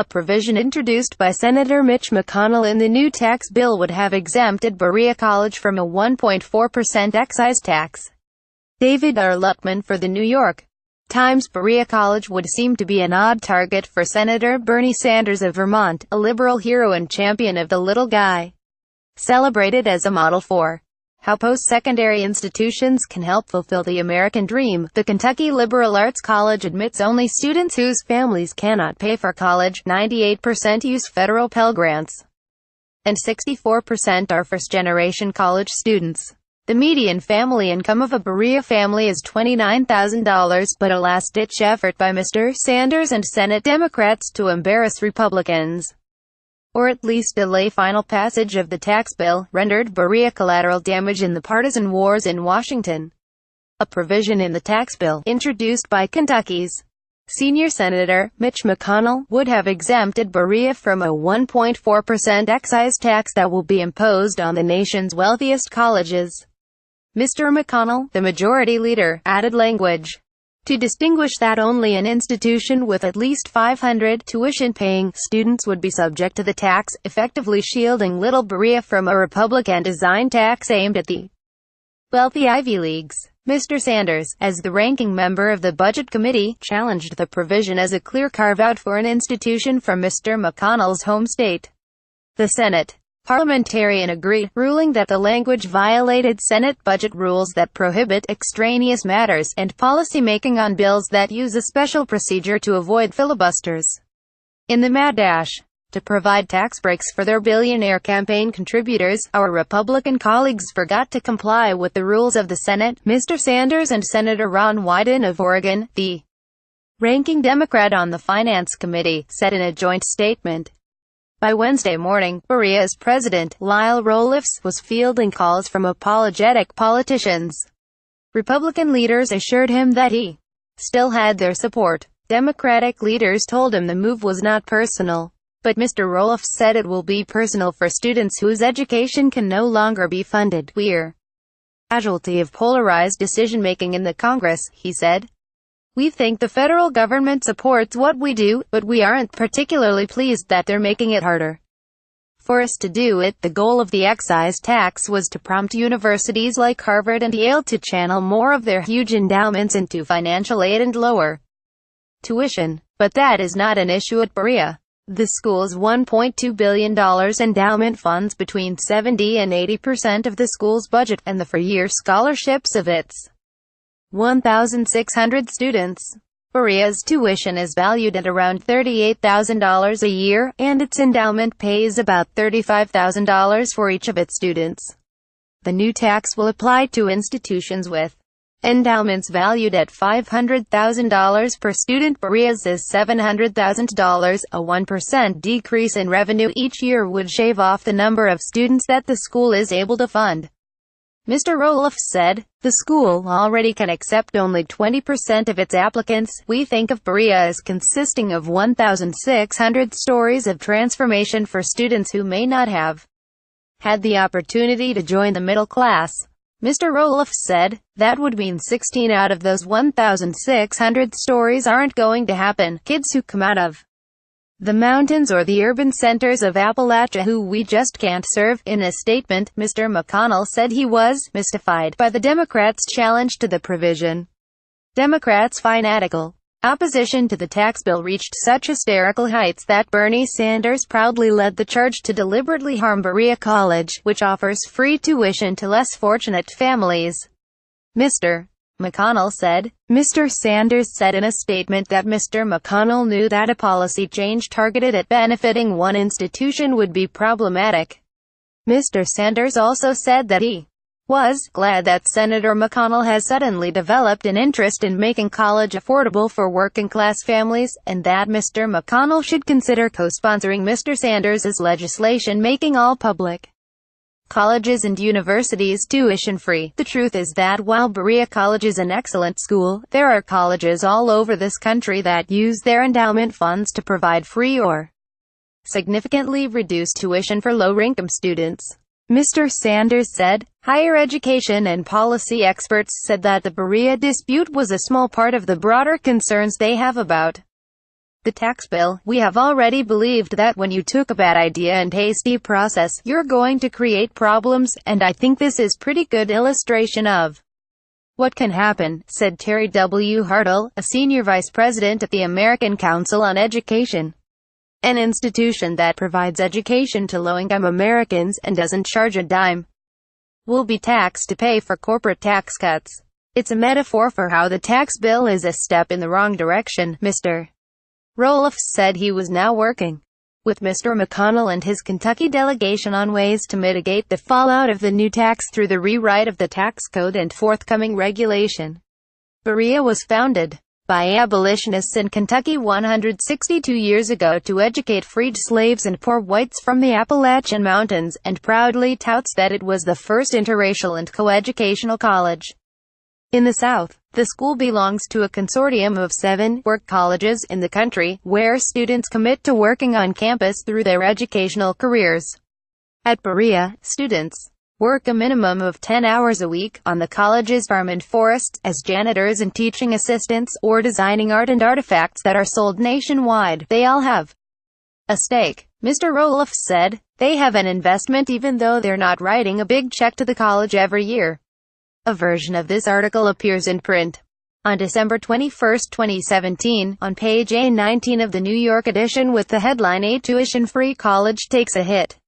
A provision introduced by Senator Mitch McConnell in the new tax bill would have exempted Berea College from a 1.4% excise tax. David R. Lutman for the New York Times. Berea College would seem to be an odd target for Senator Bernie Sanders of Vermont, a liberal hero and champion of the little guy, celebrated as a model for how post-secondary institutions can help fulfill the American dream. The Kentucky Liberal Arts College admits only students whose families cannot pay for college. 98% use federal Pell Grants, and 64% are first-generation college students. The median family income of a Berea family is $29,000, but a last-ditch effort by Mr. Sanders and Senate Democrats to embarrass Republicans, or at least delay final passage of the tax bill, rendered Berea collateral damage in the partisan wars in Washington. A provision in the tax bill, introduced by Kentucky's senior Senator Mitch McConnell, would have exempted Berea from a 1.4% excise tax that will be imposed on the nation's wealthiest colleges. Mr. McConnell, the majority leader, added language to distinguish that only an institution with at least 500 tuition-paying students would be subject to the tax, effectively shielding Little Berea from a Republican-designed tax aimed at the wealthy Ivy Leagues. Mr. Sanders, as the ranking member of the Budget Committee, challenged the provision as a clear carve-out for an institution from Mr. McConnell's home state. The Senate parliamentarian agreed, ruling that the language violated Senate budget rules that prohibit extraneous matters, and policy-making on bills that use a special procedure to avoid filibusters. In the mad dash to provide tax breaks for their billionaire campaign contributors, our Republican colleagues forgot to comply with the rules of the Senate. Mr. Sanders and Senator Ron Wyden of Oregon, the ranking Democrat on the Finance Committee, said in a joint statement. By Wednesday morning, Berea's president, Lyle Roloffs, was fielding calls from apologetic politicians. Republican leaders assured him that he still had their support. Democratic leaders told him the move was not personal. But Mr. Roloffs said it will be personal for students whose education can no longer be funded. "We're casualty of polarized decision-making in the Congress," he said. "We think the federal government supports what we do, but we aren't particularly pleased that they're making it harder for us to do it." The goal of the excise tax was to prompt universities like Harvard and Yale to channel more of their huge endowments into financial aid and lower tuition. But that is not an issue at Berea. The school's $1.2 billion endowment funds between 70 and 80% of the school's budget, and the four-year scholarships of its 1,600 students. Berea's tuition is valued at around $38,000 a year, and its endowment pays about $35,000 for each of its students. The new tax will apply to institutions with endowments valued at $500,000 per student. Berea's is $700,000. A 1% decrease in revenue each year would shave off the number of students that the school is able to fund. Mr. Roloffs said, "The school already can accept only 20% of its applicants. We think of Berea as consisting of 1,600 stories of transformation for students who may not have had the opportunity to join the middle class." Mr. Roloffs said, "That would mean 16 out of those 1,600 stories aren't going to happen. Kids who come out of the mountains or the urban centers of Appalachia who we just can't serve." In a statement, Mr. McConnell said he was mystified by the Democrats' challenge to the provision. Democrats' fanatical opposition to the tax bill reached such hysterical heights that Bernie Sanders proudly led the charge to deliberately harm Berea College, which offers free tuition to less fortunate families. Mr. McConnell said. Mr. Sanders said in a statement that Mr. McConnell knew that a policy change targeted at benefiting one institution would be problematic. Mr. Sanders also said that he was glad that Senator McConnell has suddenly developed an interest in making college affordable for working-class families, and that Mr. McConnell should consider co-sponsoring Mr. Sanders' legislation making all public colleges and universities tuition-free. The truth is that while Berea College is an excellent school, there are colleges all over this country that use their endowment funds to provide free or significantly reduced tuition for low-income students. Mr. Sanders said. Higher education and policy experts said that the Berea dispute was a small part of the broader concerns they have about The tax bill. We have already believed that when you took a bad idea and hasty process, you're going to create problems, and I think this is pretty good illustration of what can happen, said Terry W. Hartle, a senior vice president at the American Council on Education, an institution that provides education to low-income Americans and doesn't charge a dime. Will be taxed to pay for corporate tax cuts. It's a metaphor for how the tax bill is a step in the wrong direction. Mr. Roloff said he was now working with Mr. McConnell and his Kentucky delegation on ways to mitigate the fallout of the new tax through the rewrite of the tax code and forthcoming regulation. Berea was founded by abolitionists in Kentucky 162 years ago to educate freed slaves and poor whites from the Appalachian Mountains, and proudly touts that it was the first interracial and coeducational college in the South. The school belongs to a consortium of 7 work colleges in the country, where students commit to working on campus through their educational careers. At Berea, students work a minimum of 10 hours a week on the college's farm and forests, as janitors and teaching assistants, or designing art and artifacts that are sold nationwide. They all have a stake. Mr. Roloff said, they have an investment even though they're not writing a big check to the college every year. A version of this article appears in print on December 21, 2017, on page A19 of the New York edition with the headline "A Tuition-Free College Takes a Hit."